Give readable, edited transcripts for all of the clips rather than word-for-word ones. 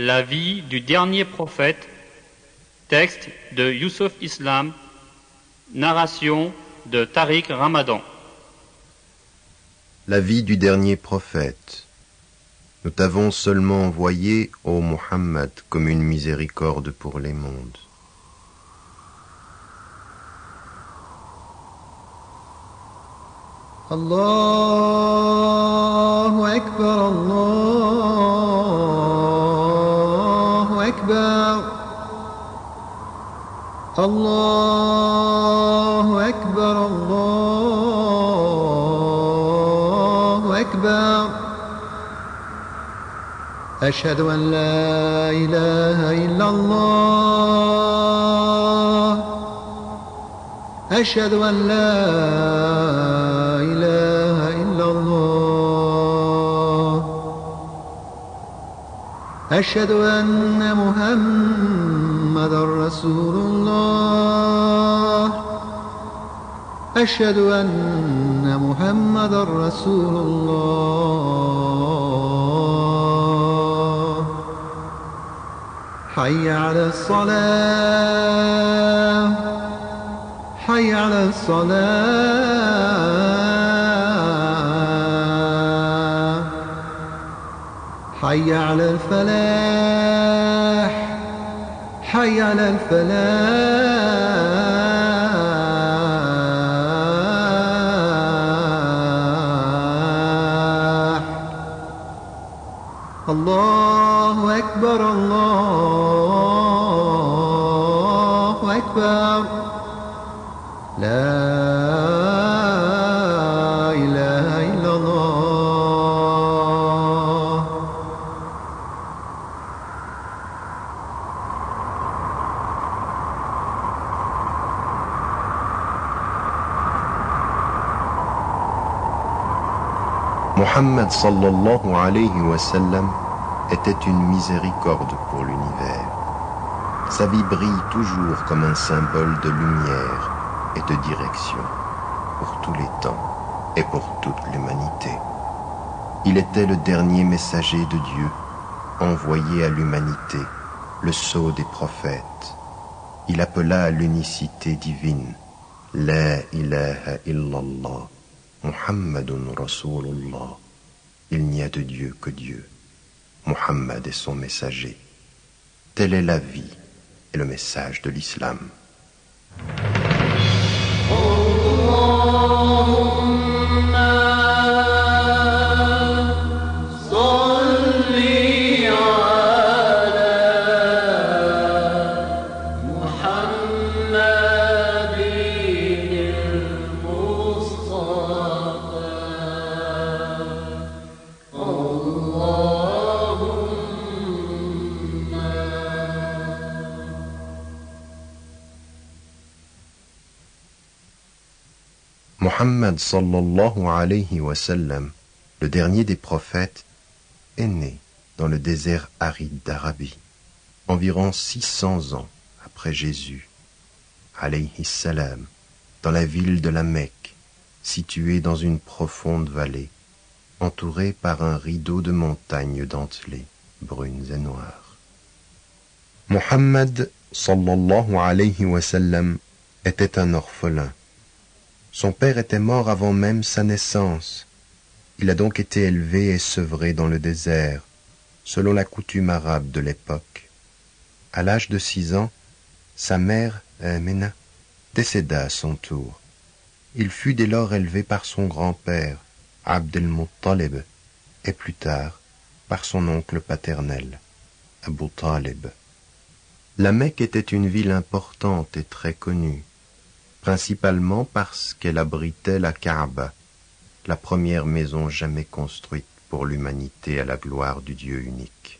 La vie du dernier prophète, texte de Youssouf Islam, narration de Tariq Ramadan. La vie du dernier prophète. Nous t'avons seulement envoyé, ô Muhammad, comme une miséricorde pour les mondes. Allahu Akbar, Allahu Akbar, Allahu Akbar, Allahu Akbar. أشهد أن لا إله إلا الله أشهد أن لا إله إلا الله أشهد أن محمدا رسول الله أشهد أن محمدا رسول الله حي على الصلاة حي على الصلاة حي على الفلاح حي على الفلاح الله أكبر الله أكبر لا إله إلا الله. Muhammad sallallahu alayhi wa sallam était une miséricorde pour l'univers. Sa vie brille toujours comme un symbole de lumière et de direction pour tous les temps et pour toute l'humanité. Il était le dernier messager de Dieu, envoyé à l'humanité, le sceau des prophètes. Il appela à l'unicité divine. La ilaha illallah, Muhammadun Rasulullah. Il n'y a de Dieu que Dieu. Muhammad est son messager. Telle est la vie et le message de l'islam. Muhammad sallallahu alayhi wa sallam, le dernier des prophètes, est né dans le désert aride d'Arabie, environ 600 ans après Jésus, alayhi salam, dans la ville de la Mecque, située dans une profonde vallée, entourée par un rideau de montagnes dentelées, brunes et noires. Muhammad sallallahu alayhi wa sallam était un orphelin. Son père était mort avant même sa naissance. Il a donc été élevé et sevré dans le désert, selon la coutume arabe de l'époque. À l'âge de 6 ans, sa mère, Amina, décéda à son tour. Il fut dès lors élevé par son grand-père, Abd al-Muttalib, et plus tard par son oncle paternel, Abu Talib. La Mecque était une ville importante et très connue, principalement parce qu'elle abritait la Kaaba, la première maison jamais construite pour l'humanité à la gloire du Dieu unique.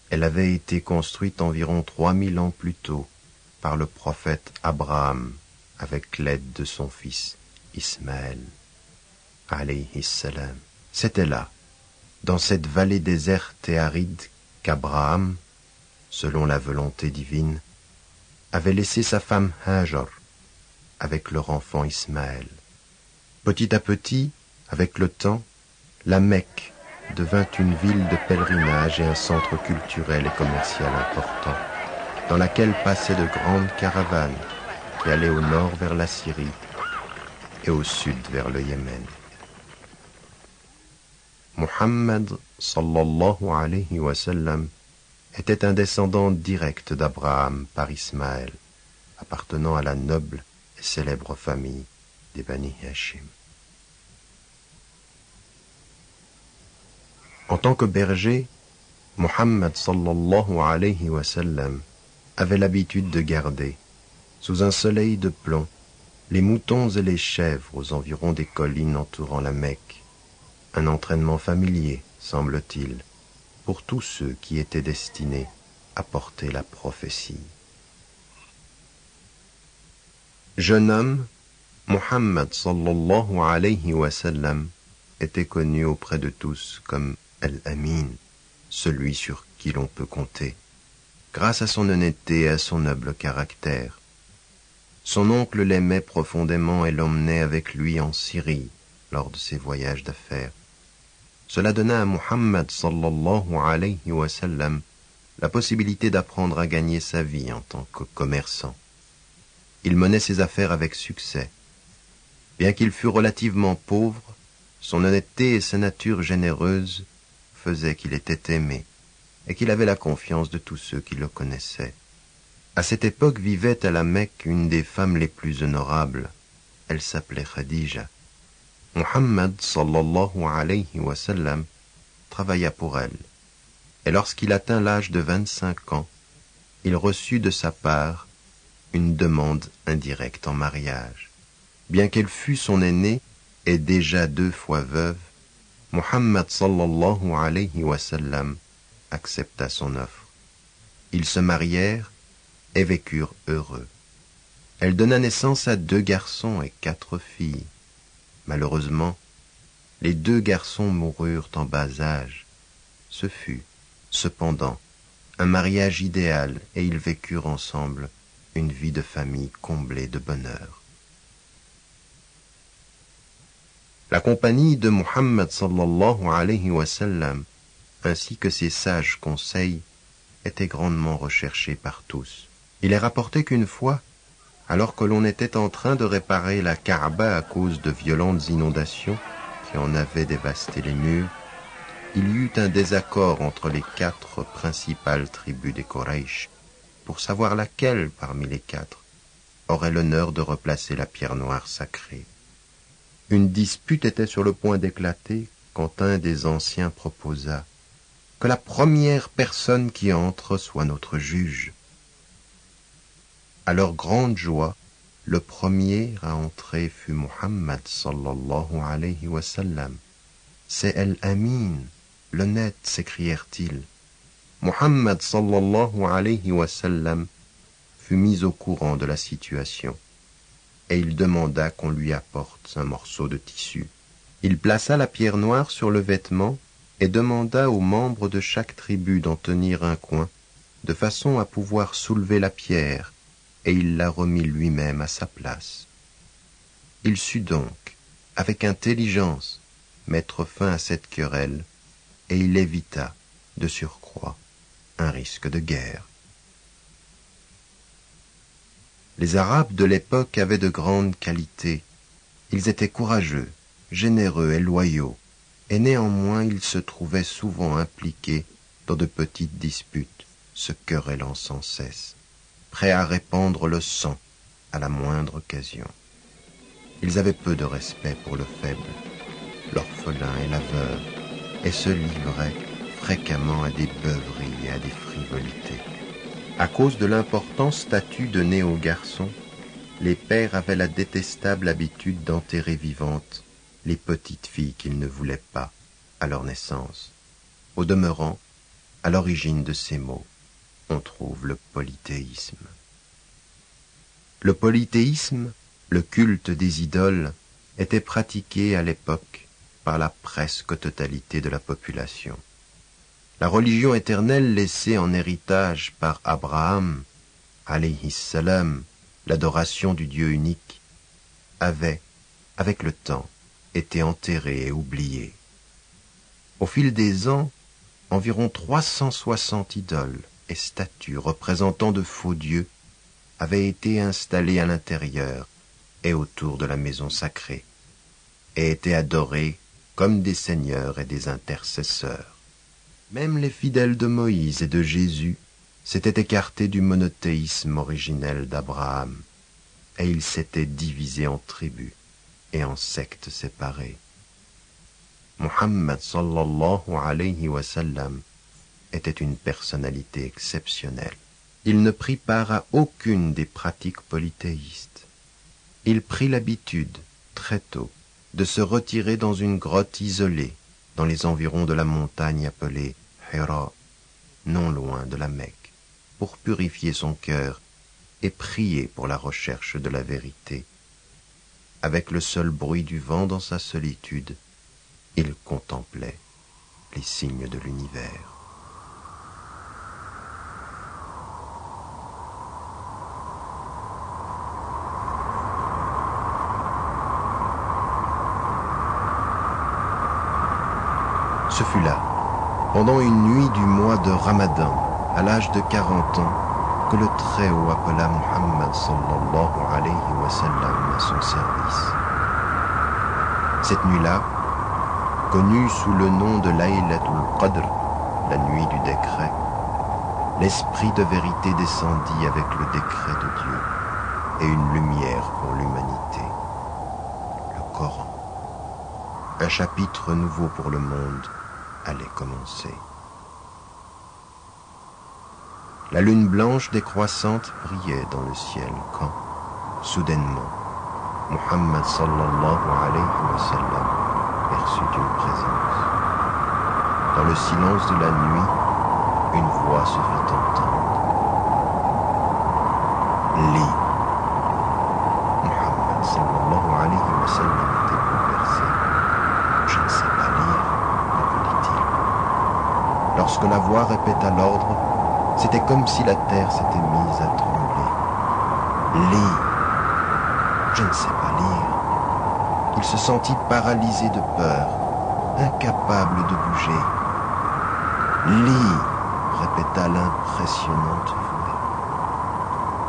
Elle avait été construite environ 3000 ans plus tôt par le prophète Abraham avec l'aide de son fils Ismaël, alayhi salam. C'était là, dans cette vallée déserte et aride, qu'Abraham, selon la volonté divine, avait laissé sa femme Hajar avec leur enfant Ismaël. Petit à petit, avec le temps, la Mecque devint une ville de pèlerinage et un centre culturel et commercial important, dans laquelle passaient de grandes caravanes qui allaient au nord vers la Syrie et au sud vers le Yémen. Muhammad sallallahu alayhi wa sallam était un descendant direct d'Abraham par Ismaël, appartenant à la noble et célèbre famille des Bani Hashim. En tant que berger, Muhammad sallallahu alayhi wa sallam avait l'habitude de garder, sous un soleil de plomb, les moutons et les chèvres aux environs des collines entourant la Mecque, un entraînement familier, semble-t-il, pour tous ceux qui étaient destinés à porter la prophétie. Jeune homme, Muhammad sallallahu alayhi wa sallam était connu auprès de tous comme Al-Amin, celui sur qui l'on peut compter, grâce à son honnêteté et à son noble caractère. Son oncle l'aimait profondément et l'emmenait avec lui en Syrie lors de ses voyages d'affaires. Cela donna à Muhammad sallallahu alayhi wa sallam la possibilité d'apprendre à gagner sa vie en tant que commerçant. Il menait ses affaires avec succès. Bien qu'il fût relativement pauvre, son honnêteté et sa nature généreuse faisaient qu'il était aimé et qu'il avait la confiance de tous ceux qui le connaissaient. À cette époque vivait à la Mecque une des femmes les plus honorables. Elle s'appelait Khadija. Muhammad sallallahu alayhi wa sallam travailla pour elle, et lorsqu'il atteint l'âge de 25 ans, il reçut de sa part une demande indirecte en mariage. Bien qu'elle fût son aînée et déjà 2 fois veuve, Muhammad sallallahu alayhi wa sallam accepta son offre. Ils se marièrent et vécurent heureux. Elle donna naissance à 2 garçons et 4 filles. Malheureusement, les 2 garçons moururent en bas âge. Ce fut, cependant, un mariage idéal et ils vécurent ensemble une vie de famille comblée de bonheur. La compagnie de Muhammad sallallahu alayhi wa sallam, ainsi que ses sages conseils, était grandement recherchée par tous. Il est rapporté qu'une fois, alors que l'on était en train de réparer la Kaaba à cause de violentes inondations qui en avaient dévasté les murs, il y eut un désaccord entre les 4 principales tribus des Quraysh pour savoir laquelle parmi les 4 aurait l'honneur de replacer la pierre noire sacrée. Une dispute était sur le point d'éclater quand un des anciens proposa que la première personne qui entre soit notre juge. À leur grande joie, le premier à entrer fut Muhammad sallallahu alayhi wa sallam. C'est Al-Amin, l'honnête, s'écrièrent-ils. Muhammad sallallahu alayhi wa sallam fut mis au courant de la situation et il demanda qu'on lui apporte un morceau de tissu. Il plaça la pierre noire sur le vêtement et demanda aux membres de chaque tribu d'en tenir un coin, de façon à pouvoir soulever la pierre, et il la remit lui-même à sa place. Il sut donc, avec intelligence, mettre fin à cette querelle, et il évita, de surcroît, un risque de guerre. Les Arabes de l'époque avaient de grandes qualités. Ils étaient courageux, généreux et loyaux, et néanmoins ils se trouvaient souvent impliqués dans de petites disputes, se querellant sans cesse, prêts à répandre le sang à la moindre occasion. Ils avaient peu de respect pour le faible, l'orphelin et la veuve, et se livraient fréquemment à des beuveries et à des frivolités. À cause de l'important statut donné aux garçons, les pères avaient la détestable habitude d'enterrer vivantes les petites filles qu'ils ne voulaient pas à leur naissance. Au demeurant, à l'origine de ces mots, on trouve le polythéisme. Le polythéisme, le culte des idoles, était pratiqué à l'époque par la presque totalité de la population. La religion éternelle laissée en héritage par Abraham, alayhi salam, l'adoration du Dieu unique, avait, avec le temps, été enterrée et oubliée. Au fil des ans, environ 360 idoles et statues représentant de faux dieux avaient été installées à l'intérieur et autour de la maison sacrée, et étaient adorées comme des seigneurs et des intercesseurs. Même les fidèles de Moïse et de Jésus s'étaient écartés du monothéisme originel d'Abraham, et ils s'étaient divisés en tribus et en sectes séparées. Muhammad sallallahu alayhi wa sallam était une personnalité exceptionnelle. Il ne prit part à aucune des pratiques polythéistes. Il prit l'habitude, très tôt, de se retirer dans une grotte isolée, dans les environs de la montagne appelée Hira, non loin de la Mecque, pour purifier son cœur et prier pour la recherche de la vérité. Avec le seul bruit du vent dans sa solitude, il contemplait les signes de l'univers. Ce fut là, pendant une nuit du mois de Ramadan, à l'âge de 40 ans, que le Très-Haut appela Muhammad sallallahu alayhi wa sallam à son service. Cette nuit-là, connue sous le nom de Laylatul Qadr, la nuit du décret, l'esprit de vérité descendit avec le décret de Dieu et une lumière pour l'humanité, le Coran. Un chapitre nouveau pour le monde allait commencer. La lune blanche décroissante brillait dans le ciel quand, soudainement, Muhammad sallallahu alayhi wa sallam perçut une présence. Dans le silence de la nuit, une voix se fit entendre. Lis. Muhammad sallallahu alayhi wa sallam était bouleversé. Je ne sais pas lire, répondit-il. Lorsque la voix répéta l'ordre, c'était comme si la terre s'était mise à trembler. Lis. Je ne sais pas lire. Il se sentit paralysé de peur, incapable de bouger. Lis, répéta l'impressionnante voix.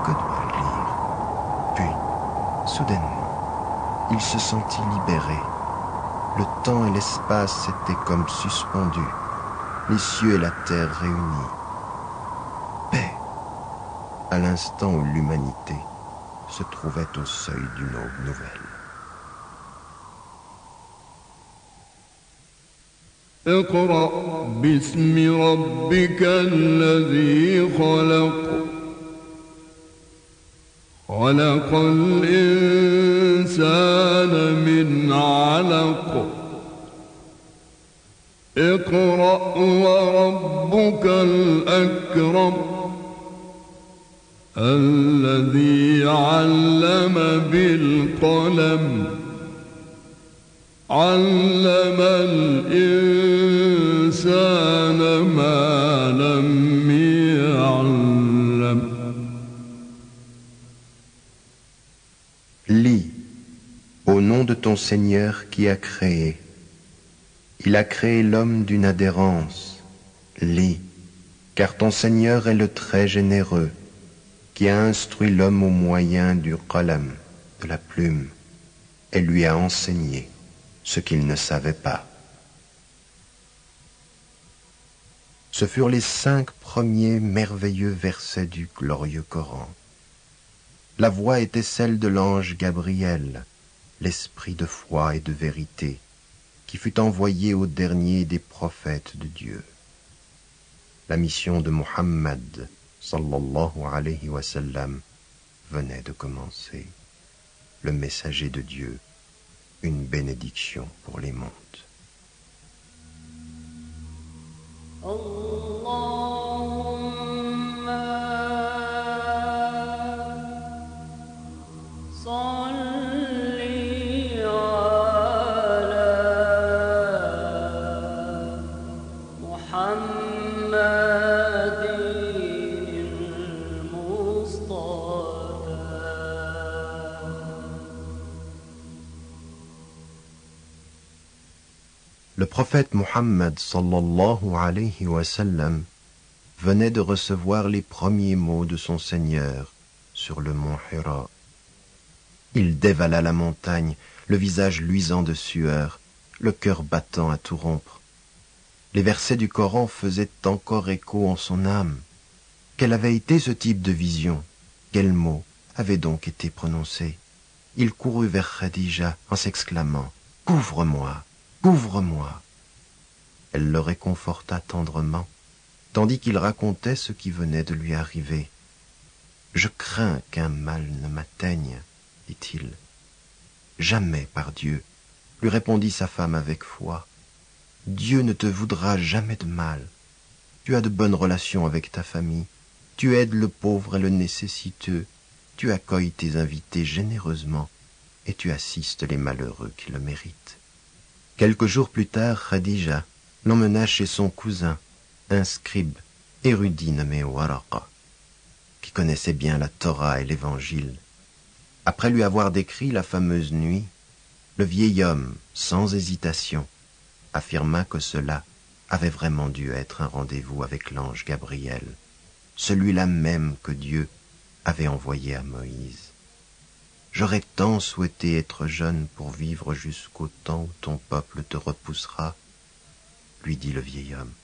Que dois-je lire? Puis, soudainement, il se sentit libéré. Le temps et l'espace s'étaient comme suspendus, les cieux et la terre réunis. Paix, à l'instant où l'humanité se trouvait au seuil d'une aube nouvelle. اقرأ باسم ربك الذي خلق خلق الإنسان من علق اقرأ وربك الأكرم الذي علم بالقلم علم الإنسان ما لم يعلم. Lis, au nom de ton Seigneur qui a créé. Il a créé l'homme d'une adhérence. Lis, car ton Seigneur est le très généreux, qui a instruit l'homme au moyen du qalam, de la plume, et lui a enseigné ce qu'il ne savait pas. Ce furent les 5 premiers merveilleux versets du glorieux Coran. La voix était celle de l'ange Gabriel, l'esprit de foi et de vérité, qui fut envoyé au dernier des prophètes de Dieu. La mission de Muhammad, sallallahu alayhi wa sallam, venait de commencer. Le messager de Dieu, une bénédiction pour les mondes. Le prophète Muhammad sallallahu alayhi wa sallam venait de recevoir les premiers mots de son Seigneur sur le mont Hira. Il dévala la montagne, le visage luisant de sueur, le cœur battant à tout rompre. Les versets du Coran faisaient encore écho en son âme. Quel avait été ce type de vision? Quels mots avaient donc été prononcés? Il courut vers Khadija en s'exclamant « Couvre-moi, couvre-moi !» Elle le réconforta tendrement, tandis qu'il racontait ce qui venait de lui arriver. « Je crains qu'un mal ne m'atteigne, » dit-il. « Jamais, par Dieu, » lui répondit sa femme avec foi. « Dieu ne te voudra jamais de mal. Tu as de bonnes relations avec ta famille, tu aides le pauvre et le nécessiteux, tu accueilles tes invités généreusement et tu assistes les malheureux qui le méritent. » Quelques jours plus tard, Khadija l'emmena chez son cousin, un scribe érudit nommé Waraqa, qui connaissait bien la Torah et l'Évangile. Après lui avoir décrit la fameuse nuit, le vieil homme, sans hésitation, affirma que cela avait vraiment dû être un rendez-vous avec l'ange Gabriel, celui-là même que Dieu avait envoyé à Moïse. « J'aurais tant souhaité être jeune pour vivre jusqu'au temps où ton peuple te repoussera, » lui dit le vieil homme.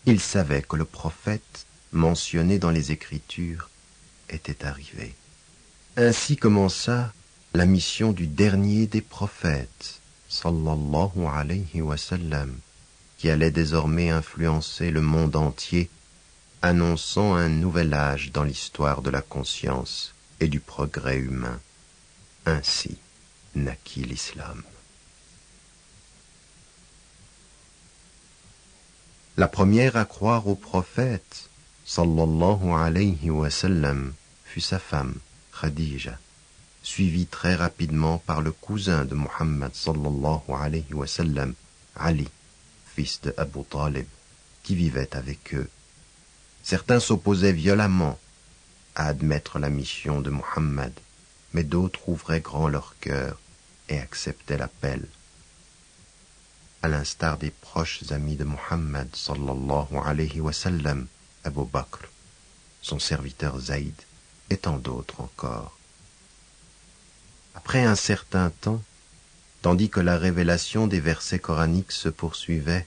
Il savait que le prophète, mentionné dans les Écritures, était arrivé. Ainsi commença la mission du dernier des prophètes, sallallahu alayhi wa sallam, qui allait désormais influencer le monde entier, annonçant un nouvel âge dans l'histoire de la conscience et du progrès humain. Ainsi naquit l'islam. La première à croire au prophète, sallallahu alayhi wa sallam, fut sa femme, Khadija, suivie très rapidement par le cousin de Muhammad sallallahu alayhi wa sallam, Ali, fils de Abu Talib, qui vivait avec eux. Certains s'opposaient violemment à admettre la mission de Muhammad, mais d'autres ouvraient grand leur cœur et acceptaient l'appel. À l'instar des proches amis de Muhammad sallallahu alayhi wa sallam, Abu Bakr, son serviteur Zayd, et tant d'autres encore. Après un certain temps, tandis que la révélation des versets coraniques se poursuivait,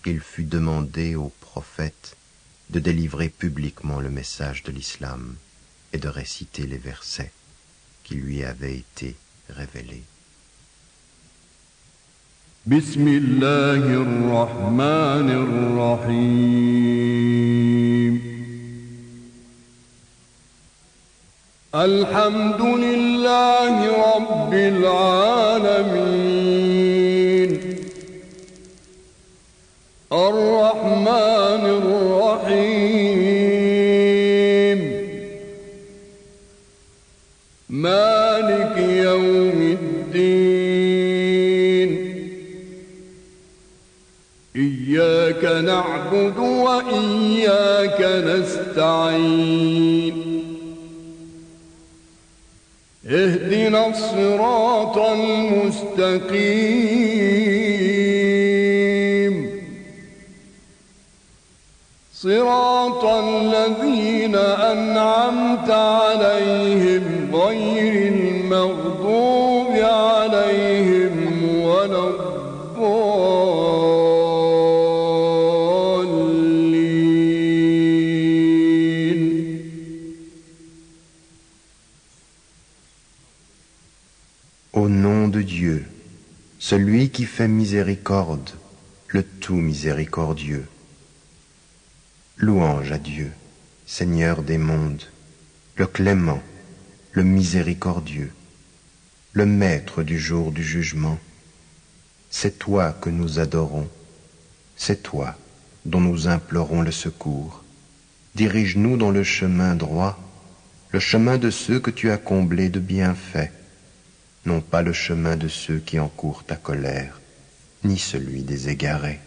il fut demandé au prophète de délivrer publiquement le message de l'islam et de réciter les versets qui lui avaient été révélés. Bismillahir-Rahmanir-Rahim. Alhamdulillahi Rabbil Alamin. Ar-Rahmanir-Rahim. Malik Yawmiddin. إياك نعبد وإياك نستعين اهدنا الصراط المستقيم صراط الذين أنعمت عليهم غير المغضوب عليهم ولا Au nom de Dieu, celui qui fait miséricorde, le tout miséricordieux. Louange à Dieu, Seigneur des mondes, le clément, le miséricordieux, le maître du jour du jugement. C'est toi que nous adorons, c'est toi dont nous implorons le secours. Dirige-nous dans le chemin droit, le chemin de ceux que tu as comblés de bienfaits, non pas le chemin de ceux qui encourent ta colère, ni celui des égarés.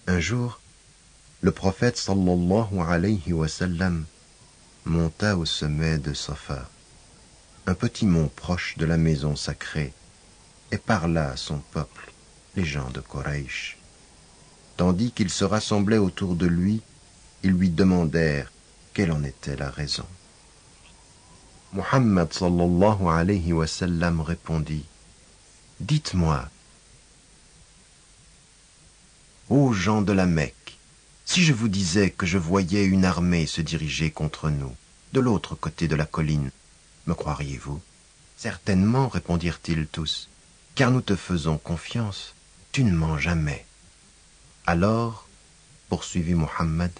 Un jour, le prophète sallallahu alayhi wa sallam monta au sommet de Safa, un petit mont proche de la maison sacrée, et parla à son peuple, les gens de Quraysh. Tandis qu'ils se rassemblaient autour de lui, ils lui demandèrent quelle en était la raison. Muhammad sallallahu alayhi wa sallam répondit, « Dites-moi, ô gens de la Mecque, si je vous disais que je voyais une armée se diriger contre nous, de l'autre côté de la colline, me croiriez-vous » Certainement, répondirent-ils tous, car nous te faisons confiance, tu ne mens jamais. Alors, poursuivit Muhammad,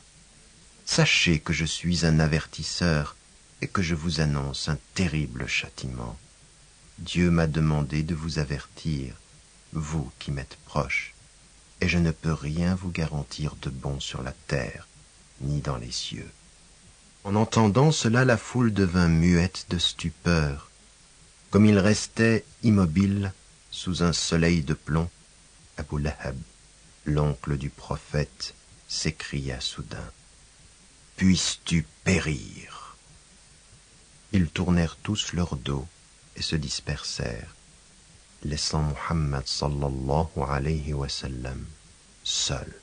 sachez que je suis un avertisseur et que je vous annonce un terrible châtiment. Dieu m'a demandé de vous avertir, vous qui m'êtes proches, et je ne peux rien vous garantir de bon sur la terre, ni dans les cieux. En entendant cela, la foule devint muette de stupeur. Comme il restait immobile sous un soleil de plomb, Abu Lahab, l'oncle du prophète, s'écria soudain, « Puisses-tu périr ?» Ils tournèrent tous leur dos et se dispersèrent, laissant Muhammad sallallahu alayhi wa sallam seul.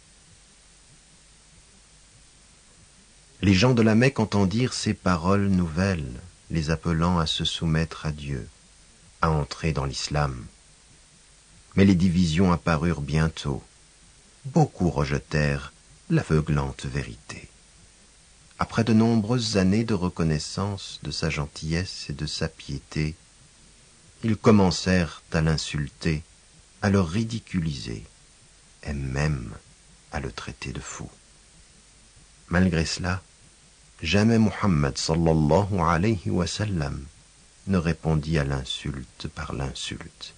Les gens de la Mecque entendirent ces paroles nouvelles, les appelant à se soumettre à Dieu, à entrer dans l'islam. Mais les divisions apparurent bientôt. Beaucoup rejetèrent l'aveuglante vérité. Après de nombreuses années de reconnaissance de sa gentillesse et de sa piété, ils commencèrent à l'insulter, à le ridiculiser, et même à le traiter de fou. Malgré cela, jamais Muhammad sallallahu alayhi wa sallam ne répondit à l'insulte par l'insulte.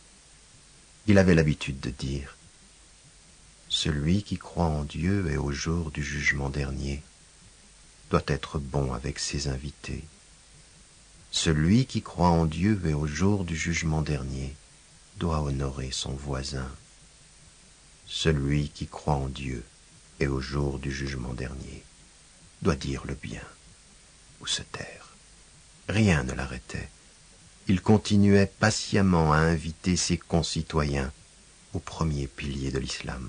Il avait l'habitude de dire « Celui qui croit en Dieu et au jour du jugement dernier doit être bon avec ses invités. Celui qui croit en Dieu et au jour du jugement dernier doit honorer son voisin. Celui qui croit en Dieu et au jour du jugement dernier doit dire le bien ou se taire. » Rien ne l'arrêtait. Il continuait patiemment à inviter ses concitoyens au premier pilier de l'islam,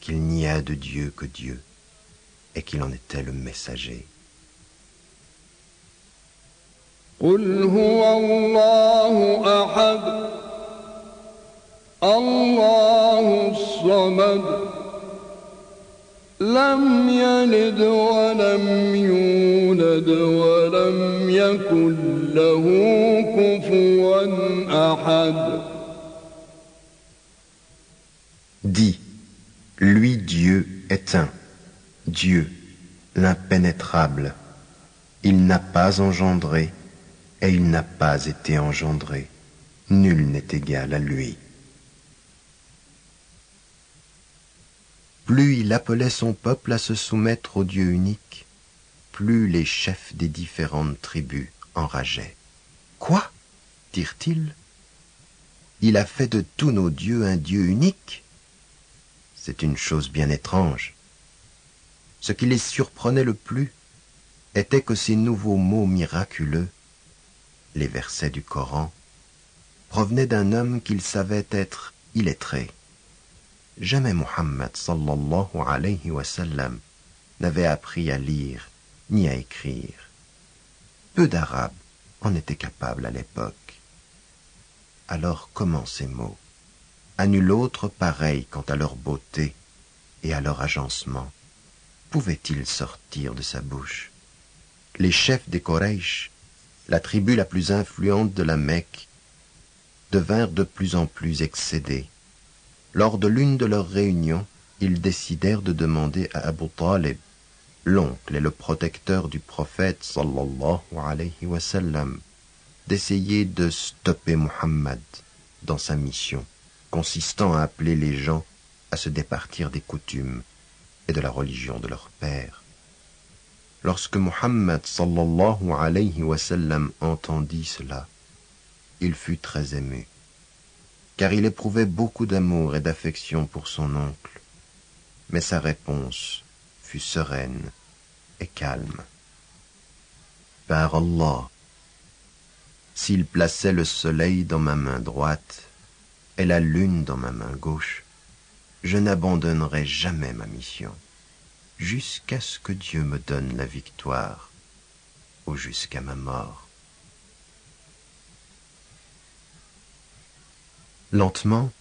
qu'il n'y a de Dieu que Dieu, et qu'il en était le messager. قل هو الله أحد الله الصمد لم يلد ولم يولد ولم يكن له كفوا أحد. Dis, lui Dieu est un, Dieu, l'impénétrable. Il n'a pas engendré et il n'a pas été engendré. Nul n'est égal à lui. Plus il appelait son peuple à se soumettre au Dieu unique, plus les chefs des différentes tribus enrageaient. « Quoi ?» dirent-ils. « Il a fait de tous nos dieux un Dieu unique ?» C'est une chose bien étrange. Ce qui les surprenait le plus était que ces nouveaux mots miraculeux, les versets du Coran, provenaient d'un homme qu'ils savaient être illettré. Jamais Muhammad sallallahu alayhi wa sallam n'avait appris à lire ni à écrire. Peu d'Arabes en étaient capables à l'époque. Alors comment ces mots, à nul autre pareil quant à leur beauté et à leur agencement, pouvaient-ils sortir de sa bouche? Les chefs des Quraysh, la tribu la plus influente de la Mecque, devinrent de plus en plus excédés. Lors de l'une de leurs réunions, ils décidèrent de demander à Abu Talib, l'oncle et le protecteur du prophète sallallahu alayhi wa sallam, d'essayer de stopper Muhammad dans sa mission, consistant à appeler les gens à se départir des coutumes et de la religion de leur père. Lorsque Muhammad sallallahu alayhi wa sallam entendit cela, il fut très ému, car il éprouvait beaucoup d'amour et d'affection pour son oncle, mais sa réponse fut sereine et calme. Par Allah, s'il plaçait le soleil dans ma main droite, et la lune dans ma main gauche, je n'abandonnerai jamais ma mission, jusqu'à ce que Dieu me donne la victoire, ou jusqu'à ma mort. Lentement,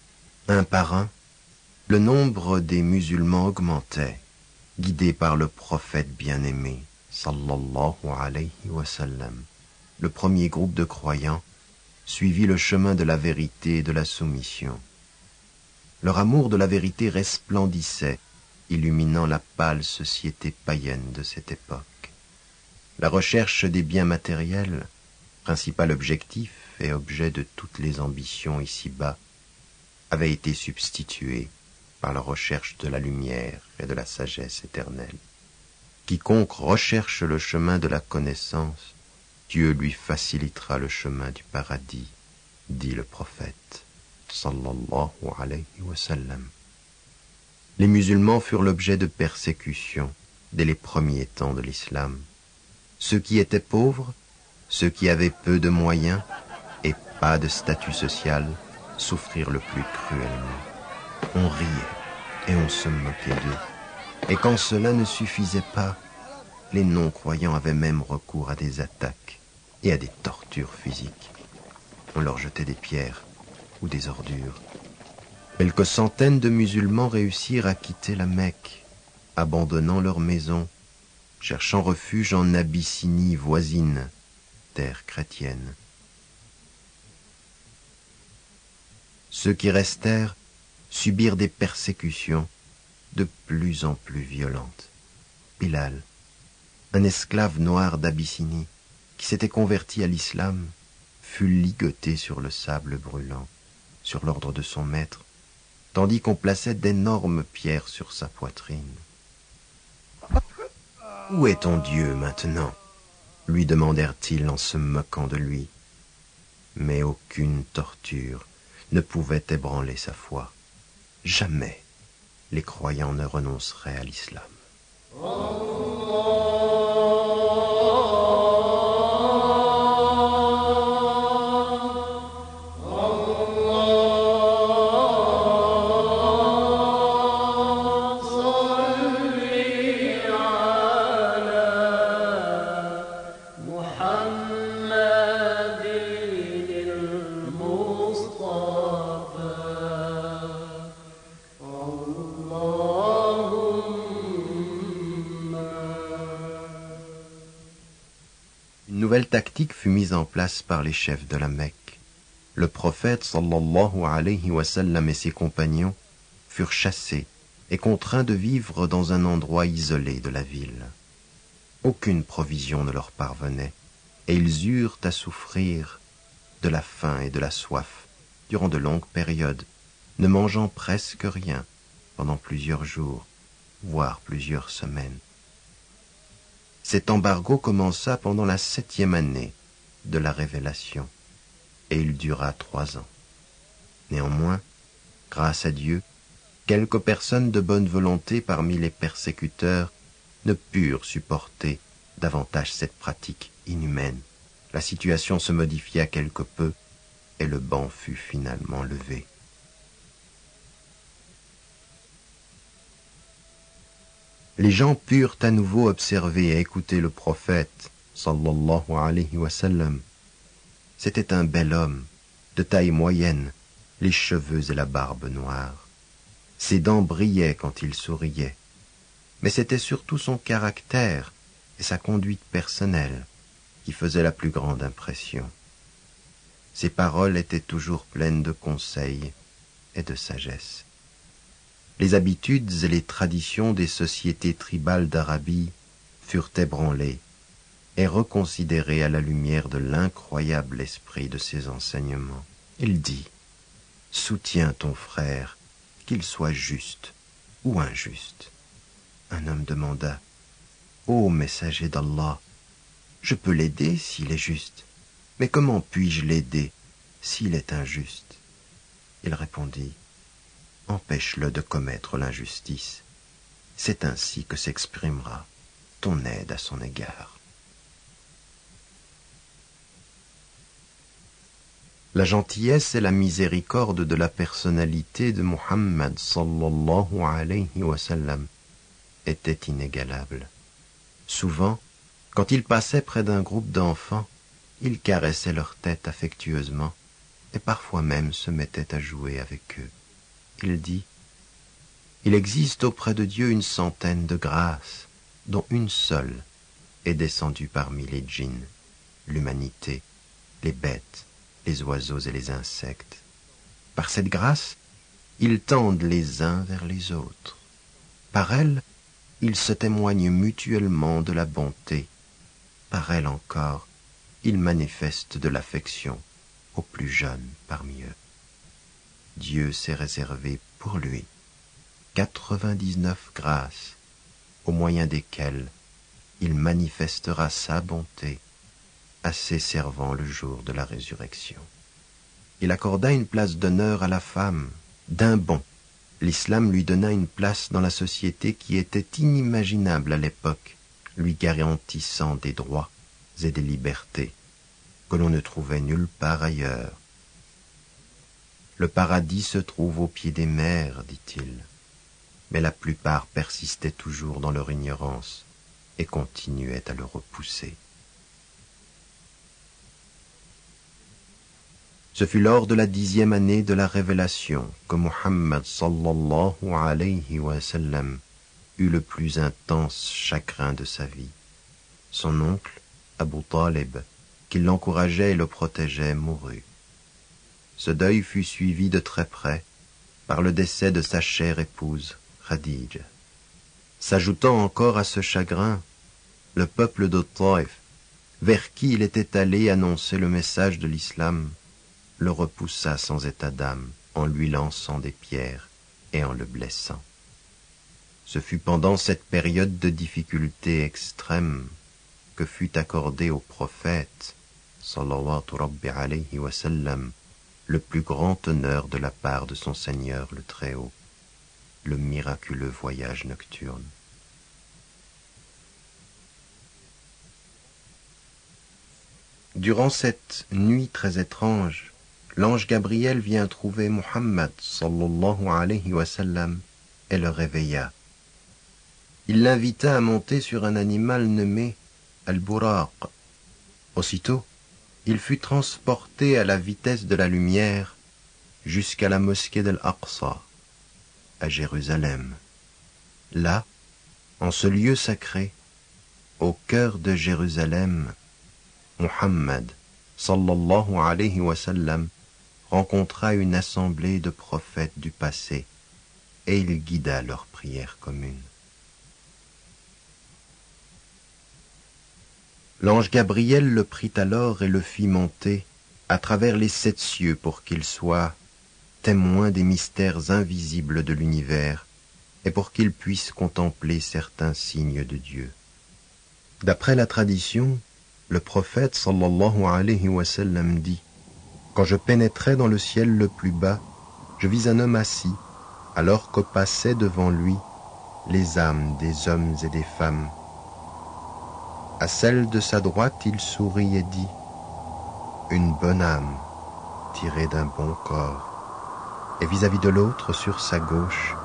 un par un, le nombre des musulmans augmentait, guidés par le prophète bien-aimé, sallallahu alayhi wa sallam. Le premier groupe de croyants suivit le chemin de la vérité et de la soumission. Leur amour de la vérité resplendissait, illuminant la pâle société païenne de cette époque. La recherche des biens matériels, principal objectif et objet de toutes les ambitions ici-bas, avait été substituée par la recherche de la lumière et de la sagesse éternelle. Quiconque recherche le chemin de la connaissance, Dieu lui facilitera le chemin du paradis, dit le prophète, sallallahu alayhi wa sallam. Les musulmans furent l'objet de persécutions dès les premiers temps de l'islam. Ceux qui étaient pauvres, ceux qui avaient peu de moyens et pas de statut social, souffrirent le plus cruellement. On riait et on se moquait d'eux. Et quand cela ne suffisait pas, les non-croyants avaient même recours à des attaques et à des tortures physiques. On leur jetait des pierres ou des ordures. Quelques centaines de musulmans réussirent à quitter la Mecque, abandonnant leur maison, cherchant refuge en Abyssinie voisine, terre chrétienne. Ceux qui restèrent subirent des persécutions de plus en plus violentes. Bilal, un esclave noir d'Abyssinie, qui s'était converti à l'islam, fut ligoté sur le sable brûlant, sur l'ordre de son maître, tandis qu'on plaçait d'énormes pierres sur sa poitrine. « Où est ton Dieu maintenant ?» lui demandèrent-ils en se moquant de lui. Mais aucune torture ne pouvait ébranler sa foi. Jamais les croyants ne renonceraient à l'islam. Une nouvelle tactique fut mise en place par les chefs de la Mecque. Le prophète sallallahu alayhi wa sallam et ses compagnons furent chassés et contraints de vivre dans un endroit isolé de la ville. Aucune provision ne leur parvenait et ils eurent à souffrir de la faim et de la soif durant de longues périodes, ne mangeant presque rien pendant plusieurs jours, voire plusieurs semaines. Cet embargo commença pendant la 7e année de la révélation, et il dura 3 ans. Néanmoins, grâce à Dieu, quelques personnes de bonne volonté parmi les persécuteurs ne purent supporter davantage cette pratique inhumaine. La situation se modifia quelque peu, et le ban fut finalement levé. Les gens purent à nouveau observer et écouter le prophète, sallallahu alayhi wa sallam. C'était un bel homme, de taille moyenne, les cheveux et la barbe noire. Ses dents brillaient quand il souriait, mais c'était surtout son caractère et sa conduite personnelle qui faisaient la plus grande impression. Ses paroles étaient toujours pleines de conseils et de sagesse. Les habitudes et les traditions des sociétés tribales d'Arabie furent ébranlées et reconsidérées à la lumière de l'incroyable esprit de ses enseignements. Il dit « Soutiens ton frère, qu'il soit juste ou injuste. » Un homme demanda « Ô messager d'Allah, je peux l'aider s'il est juste, mais comment puis-je l'aider s'il est injuste ?» Il répondit « Empêche-le de commettre l'injustice. C'est ainsi que s'exprimera ton aide à son égard. » La gentillesse et la miséricorde de la personnalité de Muhammad sallallahu alayhi wa sallam étaient inégalables. Souvent, quand il passait près d'un groupe d'enfants, il caressait leur tête affectueusement et parfois même se mettait à jouer avec eux. Il dit « Il existe auprès de Dieu 100 de grâces, dont une seule est descendue parmi les djinns, l'humanité, les bêtes, les oiseaux et les insectes. Par cette grâce, ils tendent les uns vers les autres. Par elle, ils se témoignent mutuellement de la bonté. Par elle encore, ils manifestent de l'affection aux plus jeunes parmi eux. Dieu s'est réservé pour lui 99 grâces, au moyen desquelles il manifestera sa bonté à ses servants le jour de la résurrection. Il accorda une place d'honneur à la femme, d'un bond. L'islam lui donna une place dans la société qui était inimaginable à l'époque, lui garantissant des droits et des libertés que l'on ne trouvait nulle part ailleurs. Le paradis se trouve au pied des mers, dit-il, mais la plupart persistaient toujours dans leur ignorance et continuaient à le repousser. Ce fut lors de la 10e année de la révélation que Muhammad sallallahu alayhi wa sallam eut le plus intense chagrin de sa vie. Son oncle, Abu Talib, qui l'encourageait et le protégeait, mourut. Ce deuil fut suivi de très près par le décès de sa chère épouse, Khadija. S'ajoutant encore à ce chagrin, le peuple de Taif, vers qui il était allé annoncer le message de l'islam, le repoussa sans état d'âme en lui lançant des pierres et en le blessant. Ce fut pendant cette période de difficulté extrême que fut accordé au prophète, sallallahu rabbi alayhi wa sallam, le plus grand honneur de la part de son Seigneur le Très-Haut, le miraculeux voyage nocturne. Durant cette nuit très étrange, l'ange Gabriel vient trouver Muhammad sallallahu alayhi wa sallam et le réveilla. Il l'invita à monter sur un animal nommé Al-Buraq. Aussitôt, il fut transporté à la vitesse de la lumière jusqu'à la mosquée d'Al-Aqsa, à Jérusalem. Là, en ce lieu sacré, au cœur de Jérusalem, Muhammad sallallahu alayhi wa sallam rencontra une assemblée de prophètes du passé et il guida leurs prières communes. L'ange Gabriel le prit alors et le fit monter à travers les 7 cieux pour qu'il soit témoin des mystères invisibles de l'univers et pour qu'il puisse contempler certains signes de Dieu. D'après la tradition, le prophète sallallahu alayhi wa sallam dit « Quand je pénétrais dans le ciel le plus bas, je vis un homme assis, alors que passaient devant lui les âmes des hommes et des femmes. À celle de sa droite, il sourit et dit « Une bonne âme, tirée d'un bon corps. » Et vis-à-vis de l'autre, sur sa gauche,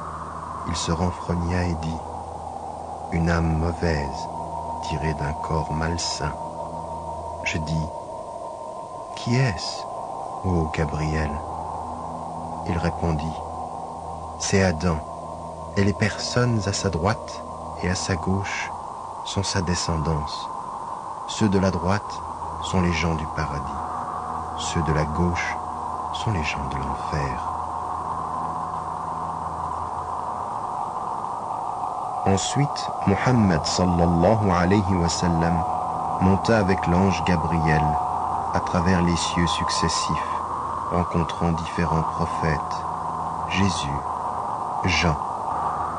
il se renfrogna et dit « Une âme mauvaise, tirée d'un corps malsain. » Je dis « Qui est-ce, ô Gabriel ?» Il répondit « C'est Adam, et les personnes à sa droite et à sa gauche sont sa descendance. Ceux de la droite sont les gens du paradis, ceux de la gauche sont les gens de l'enfer. » Ensuite, Muhammad sallallahu alayhi wa sallam monta avec l'ange Gabriel à travers les cieux successifs, rencontrant différents prophètes, Jésus, Jean,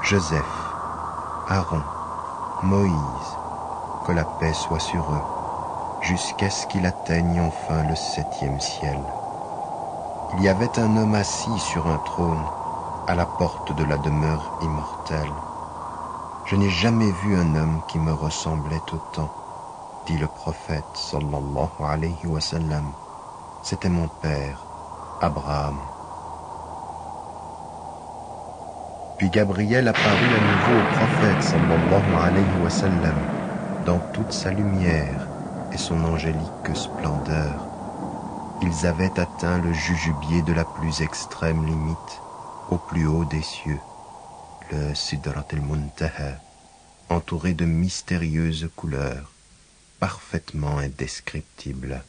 Joseph, Aaron, Moïse, que la paix soit sur eux, jusqu'à ce qu'il atteigne enfin le 7e ciel. Il y avait un homme assis sur un trône, à la porte de la demeure immortelle. Je n'ai jamais vu un homme qui me ressemblait autant, dit le prophète sallallahu alayhi wa sallam. C'était mon père, Abraham. Puis Gabriel apparut à nouveau au prophète sallallahu alayhi wa sallam dans toute sa lumière et son angélique splendeur. Ils avaient atteint le jujubier de la plus extrême limite, au plus haut des cieux, le Sidrat al-Muntaha, entouré de mystérieuses couleurs, parfaitement indescriptibles.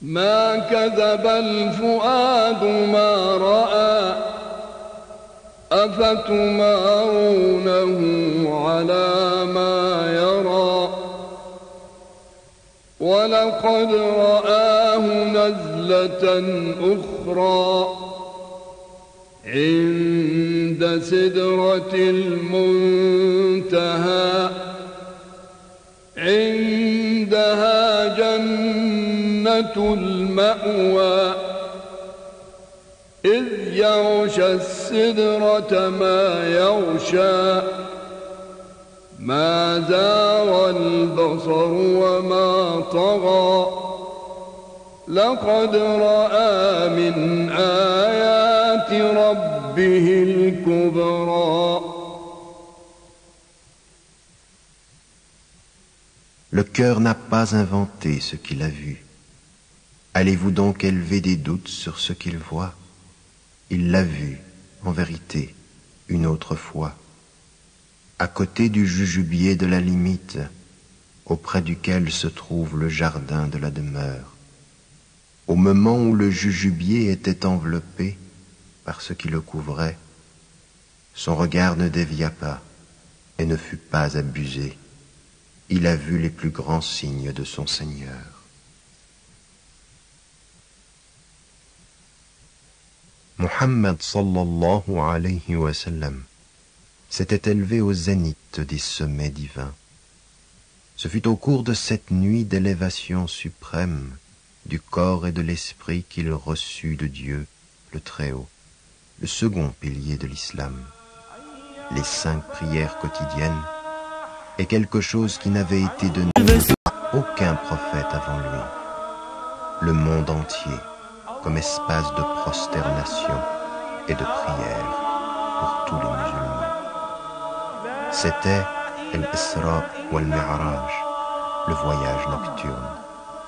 ما كذب الفؤاد ما رأى أفتمارونه على ما يرى ولقد رآه نزلة أخرى عند سدرة المنتهى عندها جنة المأوى إذ يغشى السدرة ما يغشى ما زاغ البصر وما طغى لقد رأى من آيات ربه الكبرى. Le cœur n'a pas inventé ce qu'il a vu. Allez-vous donc élever des doutes sur ce qu'il voit? Il l'a vu, en vérité, une autre fois, à côté du jujubier de la limite, auprès duquel se trouve le jardin de la demeure. Au moment où le jujubier était enveloppé par ce qui le couvrait, son regard ne dévia pas et ne fut pas abusé. Il a vu les plus grands signes de son Seigneur. Muhammad sallallahu alayhi wa sallam s'était élevé au zénith des sommets divins. Ce fut au cours de cette nuit d'élévation suprême du corps et de l'esprit qu'il reçut de Dieu, le Très-Haut, le second pilier de l'islam, les 5 prières quotidiennes, et quelque chose qui n'avait été donné à aucun prophète avant lui, le monde entier comme espace de prosternation et de prière pour tous les musulmans. C'était l'Isra wal-Mi'raj, le voyage nocturne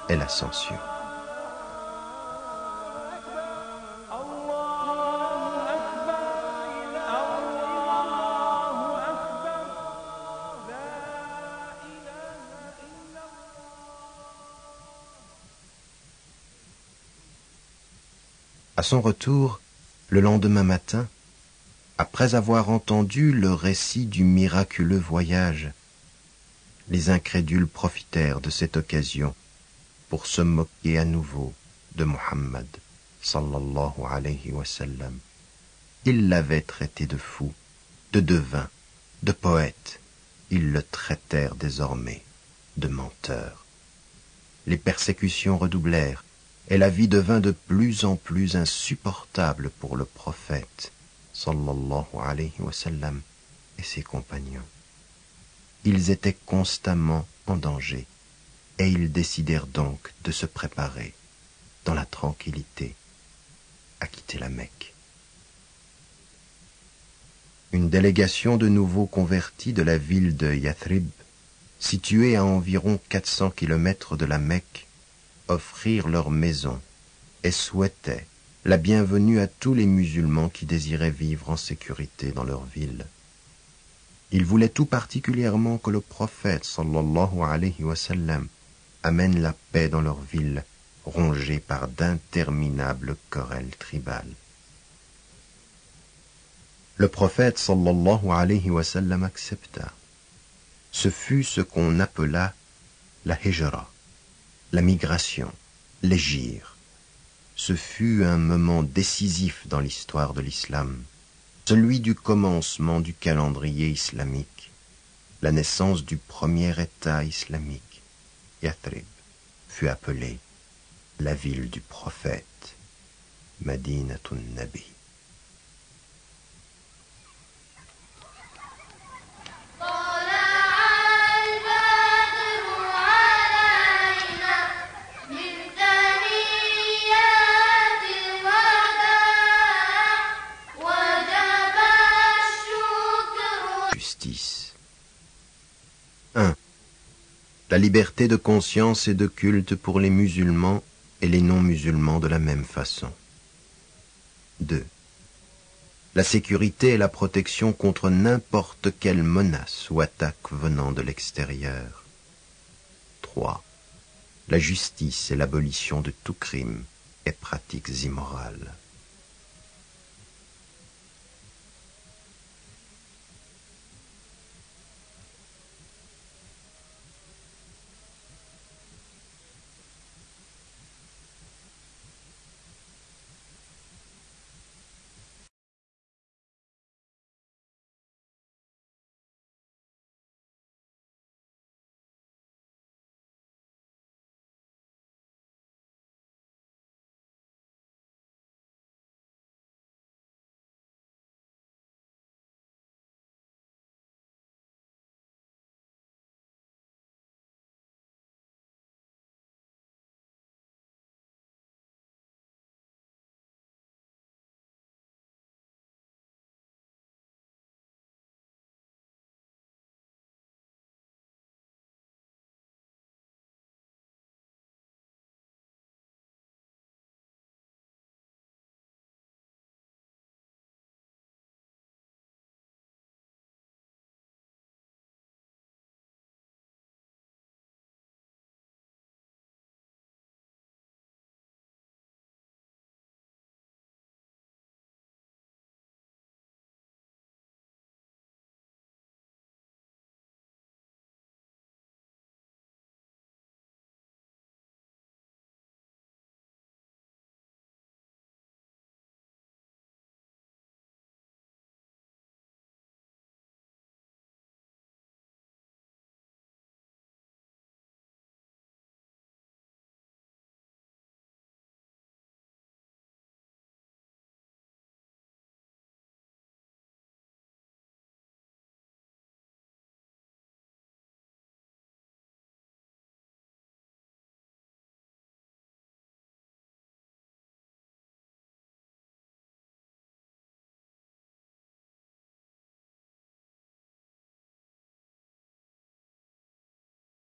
et l'ascension. À son retour, le lendemain matin, après avoir entendu le récit du miraculeux voyage, les incrédules profitèrent de cette occasion pour se moquer à nouveau de Muhammad sallallahu alayhi wa sallam. Ils l'avaient traité de fou, de devin, de poète. Ils le traitèrent désormais de menteur. Les persécutions redoublèrent, et la vie devint de plus en plus insupportable pour le prophète, sallallahu alayhi wa sallam, et ses compagnons. Ils étaient constamment en danger, et ils décidèrent donc de se préparer, dans la tranquillité, à quitter la Mecque. Une délégation de nouveaux convertis de la ville de Yathrib, située à environ 400 kilomètres de la Mecque, offrirent leur maison et souhaitaient la bienvenue à tous les musulmans qui désiraient vivre en sécurité dans leur ville. Ils voulaient tout particulièrement que le prophète sallallahu alayhi wa sallam amène la paix dans leur ville, rongée par d'interminables querelles tribales. Le prophète sallallahu alayhi wa sallam accepta. Ce fut ce qu'on appela la hijra, la migration, l'hégire. Ce fut un moment décisif dans l'histoire de l'islam, celui du commencement du calendrier islamique, la naissance du premier État islamique. Yathrib fut appelée la ville du prophète, Madinatun Nabi. طلع البدر علينا من ثنيات La liberté de conscience et de culte pour les musulmans et les non-musulmans de la même façon. 2. La sécurité et la protection contre n'importe quelle menace ou attaque venant de l'extérieur. 3. La justice et l'abolition de tout crime et pratiques immorales.